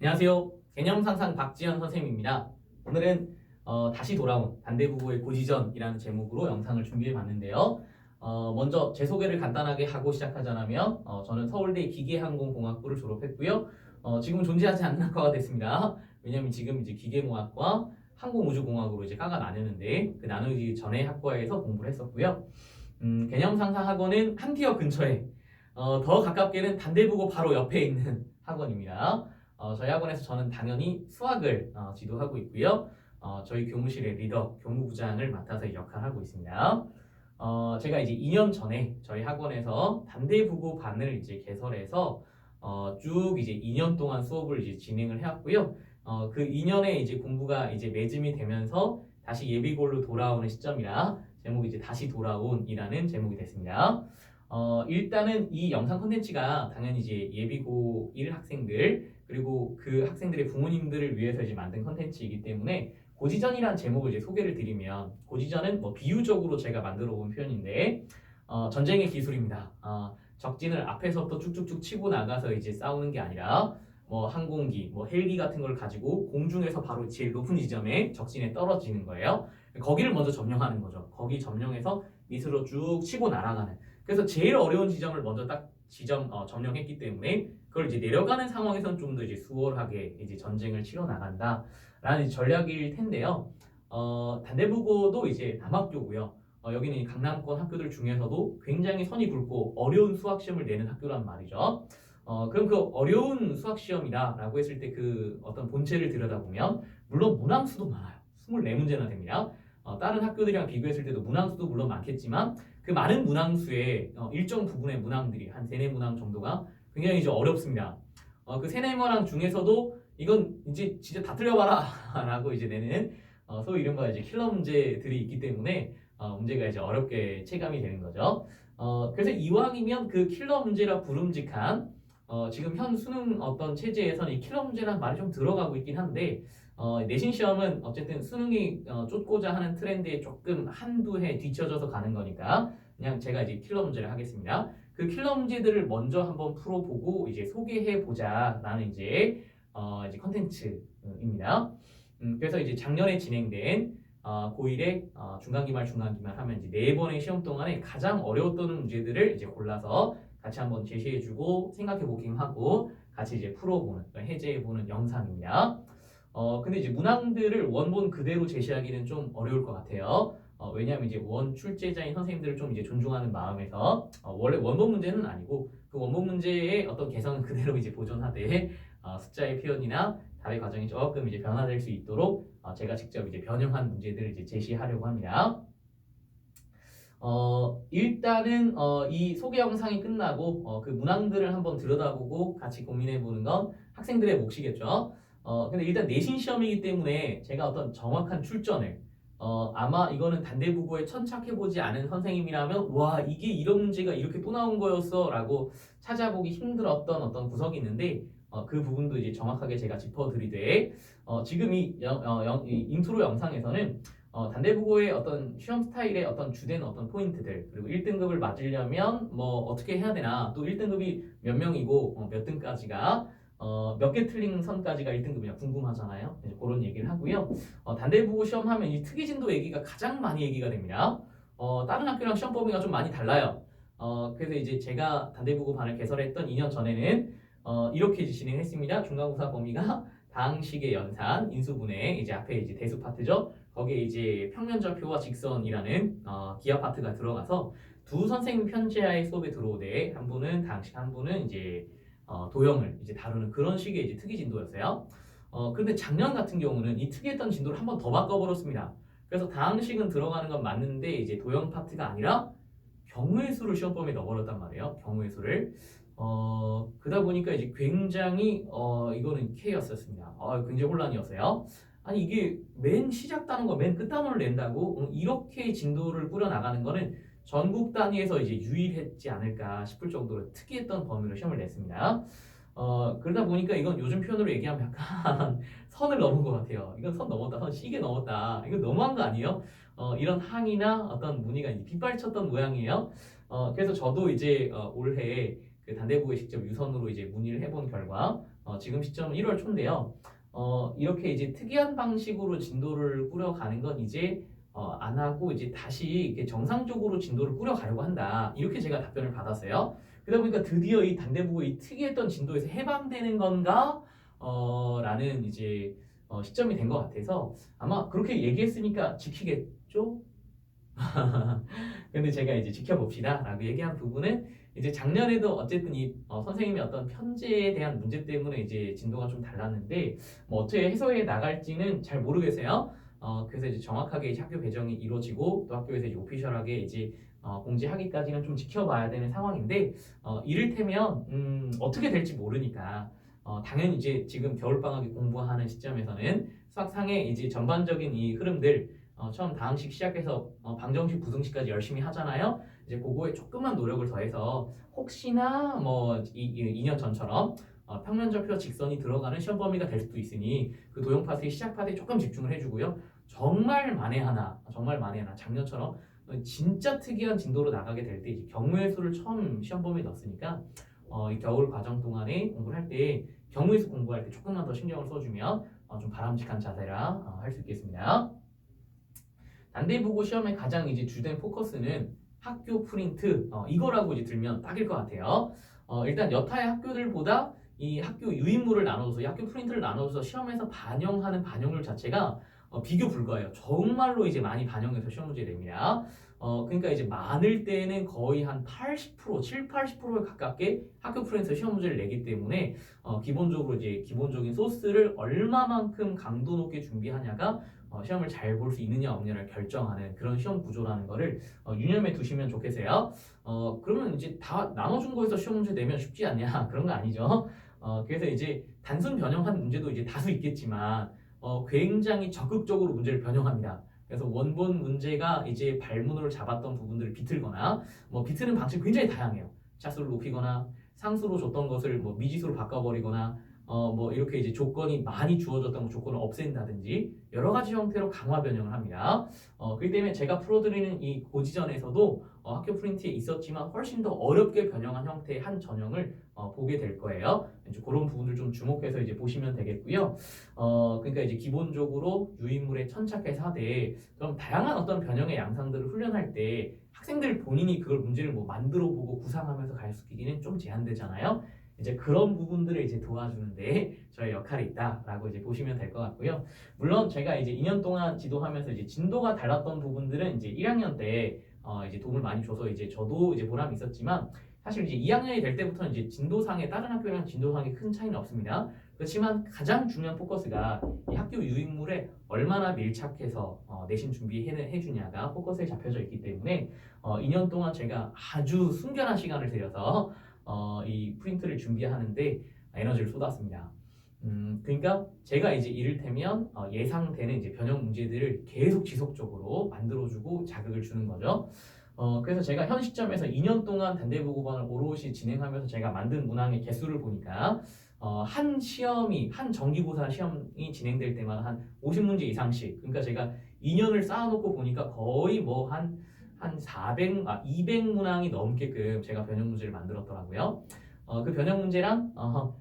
안녕하세요. 개념상상 박지현 선생님입니다. 오늘은 다시 돌아온 단대부고의 고지전이라는 제목으로 영상을 준비해 봤는데요. 먼저 제 소개를 간단하게 하고 시작하자면 저는 서울대 기계항공공학부를 졸업했고요. 지금은 존재하지 않는 학과가 됐습니다. 왜냐하면 지금 이제 기계공학과 항공우주공학으로 이제 과가 나뉘는데 그 나누기 전에 학과에서 공부를 했었고요. 개념상상 학원은 한 티어 근처에 더 가깝게는 단대부고 바로 옆에 있는 학원입니다. 저희 학원에서 저는 당연히 수학을 지도하고 있고요. 저희 교무실의 리더, 교무부장을 맡아서 이 역할을 하고 있습니다. 제가 이제 2년 전에 저희 학원에서 단대부고 반을 이제 개설해서 쭉 이제 2년 동안 수업을 이제 진행을 해왔고요. 그 2년의 이제 공부가 이제 매짐이 되면서 다시 예비고로 돌아오는 시점이라 제목이 이제 다시 돌아온이라는 제목이 됐습니다. 일단은 이 영상 콘텐츠가 당연히 이제 예비고 1 학생들 그리고 그 학생들의 부모님들을 위해서 이제 만든 콘텐츠이기 때문에 고지전이라는 제목을 이제 소개를 드리면 고지전은 뭐 비유적으로 제가 만들어 본 표현인데 전쟁의 기술입니다. 적진을 앞에서부터 쭉쭉쭉 치고 나가서 이제 싸우는 게 아니라 뭐 항공기, 뭐 헬기 같은 걸 가지고 공중에서 바로 제일 높은 지점에 적진에 떨어지는 거예요. 거기를 먼저 점령하는 거죠. 거기 점령해서 밑으로 쭉 치고 날아가는. 그래서 제일 어려운 지점을 먼저 딱 점령했기 때문에 그걸 이제 내려가는 상황에서는 좀 더 이제 수월하게 이제 전쟁을 치러 나간다라는 전략일 텐데요. 단대부고도 이제 남학교고요. 여기는 강남권 학교들 중에서도 굉장히 선이 굵고 어려운 수학 시험을 내는 학교란 말이죠. 그럼 그 어려운 수학 시험이다라고 했을 때 그 어떤 본체를 들여다보면 물론 문항수도 많아요. 24문제나 됩니다. 다른 학교들이랑 비교했을 때도 문항수도 물론 많겠지만 그 많은 문항수의 일정 부분의 문항들이 한 3, 4문항 정도가 굉장히 이제 어렵습니다. 그 3, 4문항 중에서도 이건 이제 진짜 다 틀려봐라 라고 이제 내는 소위 이른바 이제 킬러 문제들이 있기 때문에 문제가 이제 어렵게 체감이 되는 거죠. 그래서 이왕이면 그 킬러 문제라 부름직한 지금 현 수능 어떤 체제에서는 이 킬러 문제라는 말이 좀 들어가고 있긴 한데 내신 시험은 어쨌든 수능이 쫓고자 하는 트렌드에 조금 한두 해 뒤쳐져서 가는 거니까 그냥 제가 이제 킬러 문제를 하겠습니다. 그 킬러 문제들을 먼저 한번 풀어보고 이제 소개해 보자라는 이제 이제 컨텐츠입니다. 그래서 이제 작년에 진행된 고1의 중간기말 하면 이제 4번의 시험 동안에 가장 어려웠던 문제들을 이제 골라서 같이 한번 제시해주고 생각해보기만 하고 같이 이제 풀어보는 해제해보는 영상입니다. 근데 이제 문항들을 원본 그대로 제시하기는 좀 어려울 것 같아요. 왜냐하면 이제 원 출제자인 선생님들을 좀 이제 존중하는 마음에서 원래 원본 문제는 아니고 그 원본 문제의 어떤 개성은 그대로 이제 보존하되 숫자의 표현이나 답의 과정이 조금 이제 변화될 수 있도록 제가 직접 이제 변형한 문제들을 이제 제시하려고 합니다. 일단은 이 소개 영상이 끝나고 그 문항들을 한번 들여다보고 같이 고민해보는 건 학생들의 몫이겠죠. 근데 일단 내신 시험이기 때문에 제가 어떤 정확한 출전을 아마 이거는 단대부고에 천착해보지 않은 선생님이라면 와 이게 이런 문제가 이렇게 또 나온 거였어 라고 찾아보기 힘들었던 어떤 구석이 있는데 그 부분도 이제 정확하게 제가 짚어드리되 지금 이 인트로 영상에서는 단대부고의 어떤 시험 스타일의 어떤 주된 어떤 포인트들 그리고 1등급을 맞으려면 뭐 어떻게 해야 되나 또 1등급이 몇 명이고 몇 등까지가 몇 개 틀린 선까지가 1등급이냐 궁금하잖아요. 이제 그런 얘기를 하고요. 단대부고 시험하면 이 특이진도 얘기가 가장 많이 얘기가 됩니다. 다른 학교랑 시험 범위가 좀 많이 달라요. 그래서 이제 제가 단대부고 반을 개설했던 2년 전에는 이렇게 진행했습니다. 중간고사 범위가 다항식의 연산, 인수분해, 이제 앞에 이제 대수 파트죠. 거기에 이제 평면좌표와 직선이라는 기하 파트가 들어가서 두 선생님 편제하에 수업에 들어오되 한 분은 다항식, 한 분은 이제 도형을 이제 다루는 그런 식의 이제 특이 진도였어요. 그런데 작년 같은 경우는 이 특이했던 진도를 한 번 더 바꿔버렸습니다. 그래서 다항식은 들어가는 건 맞는데 이제 도형 파트가 아니라 경우의 수를 시험 범위에 넣어버렸단 말이에요. 경우의 수를. 그러다 보니까 이제 굉장히 이거는 K였었습니다. 굉장히 혼란이었어요. 아니 이게 맨 시작 단원과 맨 끝 단원을 낸다고 이렇게 진도를 꾸려나가는 거는 전국 단위에서 이제 유일했지 않을까 싶을 정도로 특이했던 범위로 시험을 냈습니다. 그러다 보니까 이건 요즘 표현으로 얘기하면 약간 선을 넘은 것 같아요. 이건 선 넘었다, 선 시계 넘었다. 이건 너무한 거 아니에요? 이런 항이나 어떤 무늬가 이제 빗발쳤던 모양이에요. 그래서 저도 이제 올해 그 단대부에 직접 유선으로 이제 문의를 해본 결과 지금 시점은 1월 초인데요. 이렇게 이제 특이한 방식으로 진도를 꾸려가는 건 이제 안 하고 이제 다시 이렇게 정상적으로 진도를 꾸려가려고 한다. 이렇게 제가 답변을 받았어요. 그러다 보니까 드디어 이 단대부고 이 특이했던 진도에서 해방되는 건가? 라는 이제 시점이 된 것 같아서 아마 그렇게 얘기했으니까 지키겠죠? 근데 제가 이제 지켜봅시다 라고 얘기한 부분은 이제 작년에도 어쨌든 이 선생님의 어떤 편제에 대한 문제 때문에 이제 진도가 좀 달랐는데 뭐 어떻게 해소해 나갈지는 잘 모르겠어요. 그래서 이제 정확하게 이제 학교 배정이 이루어지고 또 학교에서 이제 오피셜하게 이제 공지하기까지는 좀 지켜봐야 되는 상황인데 이를테면 어떻게 될지 모르니까 당연히 이제 지금 겨울방학에 공부하는 시점에서는 수학상의 이제 전반적인 이 흐름들 처음 다항식 시작해서 방정식, 부등식까지 열심히 하잖아요. 이제 그거에 조금만 노력을 더해서 혹시나 뭐 2년 전처럼 평면좌표 직선이 들어가는 시험 범위가 될 수도 있으니 그 도형 파트의 시작 파트에 조금 집중을 해주고요. 정말 만에 하나 작년처럼 진짜 특이한 진도로 나가게 될 때 이제 경우의 수를 처음 시험 범위에 넣었으니까 이 겨울 과정 동안에 공부를 할 때 경우의 수 공부할 때 조금만 더 신경을 써주면 좀 바람직한 자세라 할 수 있겠습니다. 단대부고 시험의 가장 이제 주된 포커스는 학교 프린트 이거라고 이제 들면 딱일 것 같아요. 일단 여타의 학교들보다 이 학교 유인물을 나눠서 이 학교 프린트를 나눠서 시험에서 반영하는 반영률 자체가 비교 불가해요. 정말로 이제 많이 반영해서 시험 문제 냅니다. 그러니까 이제 많을 때는 거의 한 80%, 7, 80%에 가깝게 학교 프린트 시험 문제를 내기 때문에 기본적으로 이제 기본적인 소스를 얼마만큼 강도 높게 준비하냐가 시험을 잘 볼 수 있느냐 없느냐를 결정하는 그런 시험 구조라는 거를 유념해 두시면 좋겠어요. 그러면 이제 다 나눠준 거에서 시험 문제 내면 쉽지 않냐 그런 거 아니죠. 그래서 이제 단순 변형한 문제도 이제 다수 있겠지만 굉장히 적극적으로 문제를 변형합니다. 그래서 원본 문제가 이제 발문으로 잡았던 부분들을 비틀거나 뭐 비트는 방식이 굉장히 다양해요. 차수를 높이거나 상수로 줬던 것을 뭐 미지수로 바꿔버리거나 뭐 이렇게 이제 조건이 많이 주어졌던 조건을 없앤다든지 여러 가지 형태로 강화 변형을 합니다. 그렇기 때문에 제가 풀어드리는 이 고지전에서도 학교 프린트에 있었지만 훨씬 더 어렵게 변형한 형태의 한 전형을 보게 될 거예요. 이제 그런 부분들 좀 주목해서 이제 보시면 되겠고요. 그러니까 이제 기본적으로 유인물에 천착해서 하되 그럼 다양한 어떤 변형의 양상들을 훈련할 때 학생들 본인이 그걸 문제를 뭐 만들어 보고 구상하면서 가르치기는 좀 제한되잖아요. 이제 그런 부분들을 이제 도와주는데 저의 역할이 있다라고 이제 보시면 될 것 같고요. 물론 제가 이제 2년 동안 지도하면서 이제 진도가 달랐던 부분들은 이제 1학년 때 이제 도움을 많이 줘서 이제 저도 이제 보람이 있었지만 사실 이제 2학년이 될 때부터는 이제 진도상에 다른 학교랑 진도상에 큰 차이는 없습니다. 그렇지만 가장 중요한 포커스가 이 학교 유인물에 얼마나 밀착해서 내신 준비해주냐가 포커스에 잡혀져 있기 때문에 2년 동안 제가 아주 순결한 시간을 들여서 이 프린트를 준비하는데 에너지를 쏟았습니다. 그러니까 제가 이제 이를테면 예상되는 이제 변형 문제들을 계속 지속적으로 만들어주고 자극을 주는 거죠. 그래서 제가 현 시점에서 2년 동안 단대부고반을 오롯이 진행하면서 제가 만든 문항의 개수를 보니까 한 정기고사 시험이 진행될 때마다 한 50문제 이상씩 그러니까 제가 2년을 쌓아놓고 보니까 거의 뭐 한 200문항이 넘게끔 제가 변형 문제를 만들었더라고요. 그 변형 문제랑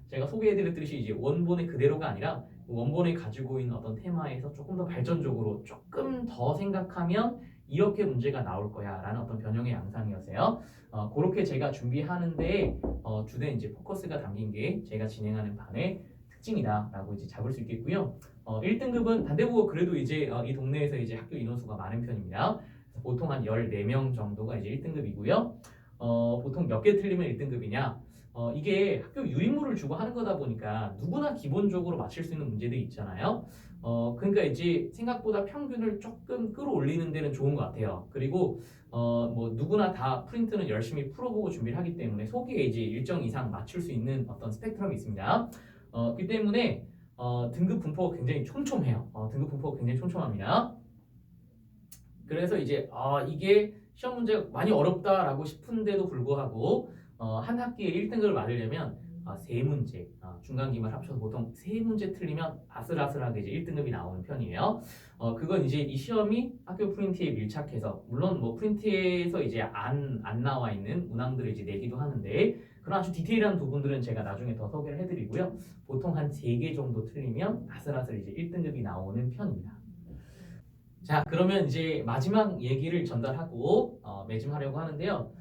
제가 소개해드렸듯이 이제 원본의 그대로가 아니라 원본이 가지고 있는 어떤 테마에서 조금 더 발전적으로 조금 더 생각하면 이렇게 문제가 나올 거야 라는 어떤 변형의 양상이었어요. 그렇게 제가 준비하는데 주된 이제 포커스가 담긴 게 제가 진행하는 반의 특징이다 라고 이제 잡을 수 있겠고요. 1등급은 단대부고 그래도 이제 이 동네에서 이제 학교 인원수가 많은 편입니다. 보통 한 14명 정도가 이제 1등급이고요. 보통 몇 개 틀리면 1등급이냐? 이게 학교 유인물을 주고 하는 거다 보니까 누구나 기본적으로 맞힐 수 있는 문제들이 있잖아요. 그러니까 이제 생각보다 평균을 조금 끌어올리는 데는 좋은 것 같아요. 그리고 뭐 누구나 다 프린트는 열심히 풀어보고 준비를 하기 때문에 속에 이제 일정 이상 맞출 수 있는 어떤 스펙트럼이 있습니다. 그렇기 때문에 등급 분포가 굉장히 촘촘해요. 등급 분포가 굉장히 촘촘합니다. 그래서 이제 이게 시험 문제가 많이 어렵다라고 싶은데도 불구하고 한 학기에 1등급을 맞으려면 3문제 중간 기말 합쳐서 보통 3문제 틀리면 아슬아슬하게 이제 1등급이 나오는 편이에요. 그건 이제 이 시험이 학교 프린트에 밀착해서 물론 뭐 프린트에서 이제 안 나와 있는 문항들을 이제 내기도 하는데 그런 아주 디테일한 부분들은 제가 나중에 더 소개를 해드리고요. 보통 한 3개 정도 틀리면 아슬아슬 이제 1등급이 나오는 편입니다. 자, 그러면 이제 마지막 얘기를 전달하고 매짐하려고 하는데요.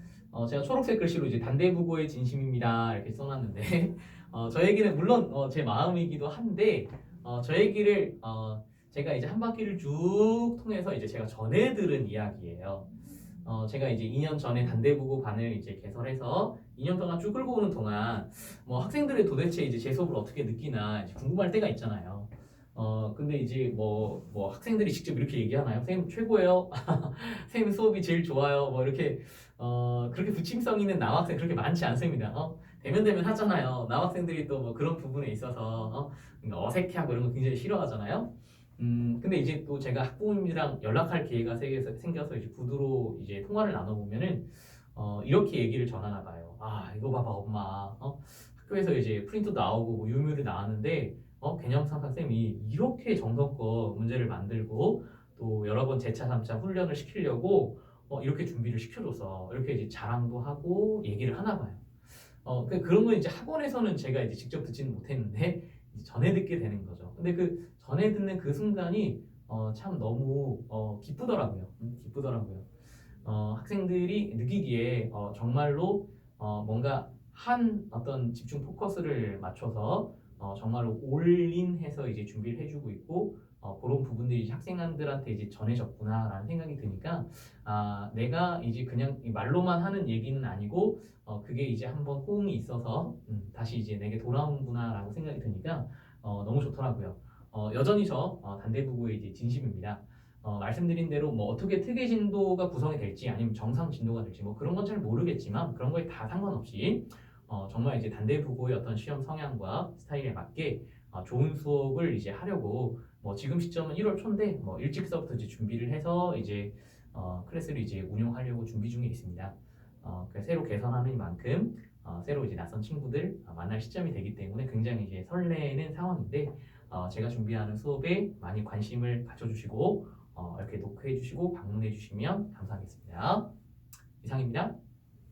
제가 초록색 글씨로 이제 단대부고의 진심입니다 이렇게 써놨는데 저 얘기는 물론 제 마음이기도 한데 저 얘기를 제가 이제 한 바퀴를 쭉 통해서 이제 제가 전해 들은 이야기예요. 제가 이제 2년 전에 단대부고 반을 이제 개설해서 2년 동안 쭉 끌고 오는 동안 뭐 학생들이 도대체 이제 제 수업을 어떻게 느끼나 이제 궁금할 때가 있잖아요. 근데 이제 뭐 학생들이 직접 이렇게 얘기하나요? 선생님 최고예요. 선생님 수업이 제일 좋아요. 뭐 이렇게 그렇게 부침성 있는 남학생 그렇게 많지 않습니다. 대면 하잖아요. 남학생들이 또 뭐 그런 부분에 있어서 그러니까 어색해하고 이런 거 굉장히 싫어하잖아요. 근데 이제 또 제가 학부모님이랑 연락할 기회가 생겨서 이제 구두로 이제 통화를 나눠보면은 이렇게 얘기를 전하나 봐요. 아 이거 봐봐 엄마. 학교에서 이제 프린트도 나오고 뭐 유물이 나왔는데 개념상학 쌤이 이렇게 정성껏 문제를 만들고 또 여러 번 재차 3차 훈련을 시키려고 이렇게 준비를 시켜줘서 이렇게 이제 자랑도 하고 얘기를 하나 봐요. 그런 건 이제 학원에서는 제가 이제 직접 듣지는 못했는데 이제 전해 듣게 되는 거죠. 근데 그 전해 듣는 그 순간이 참 너무 기쁘더라고요. 기쁘더라고요. 학생들이 느끼기에 정말로 뭔가 한 어떤 집중 포커스를 맞춰서 정말로 올인해서 이제 준비를 해주고 있고 그런 부분들이 이제 학생들한테 이제 전해졌구나라는 생각이 드니까 내가 이제 그냥 말로만 하는 얘기는 아니고 그게 이제 한번 호응이 있어서 다시 이제 내게 돌아오는구나라고 생각이 드니까 너무 좋더라고요. 여전히 저 단대부고의 이제 진심입니다. 말씀드린 대로 뭐 어떻게 특혜 진도가 구성이 될지 아니면 정상 진도가 될지 뭐 그런 건 잘 모르겠지만 그런 거에 다 상관없이 정말 이제 단대부고의 어떤 시험 성향과 스타일에 맞게 좋은 수업을 이제 하려고 뭐 지금 시점은 1월 초인데 뭐 일찍서부터 이제 준비를 해서 이제 클래스를 이제 운영하려고 준비 중에 있습니다. 새로 개설하는 만큼 새로 이제 낯선 친구들 만날 시점이 되기 때문에 굉장히 이제 설레는 상황인데 제가 준비하는 수업에 많이 관심을 가져주시고 이렇게 노크해 주시고 방문해 주시면 감사하겠습니다. 이상입니다.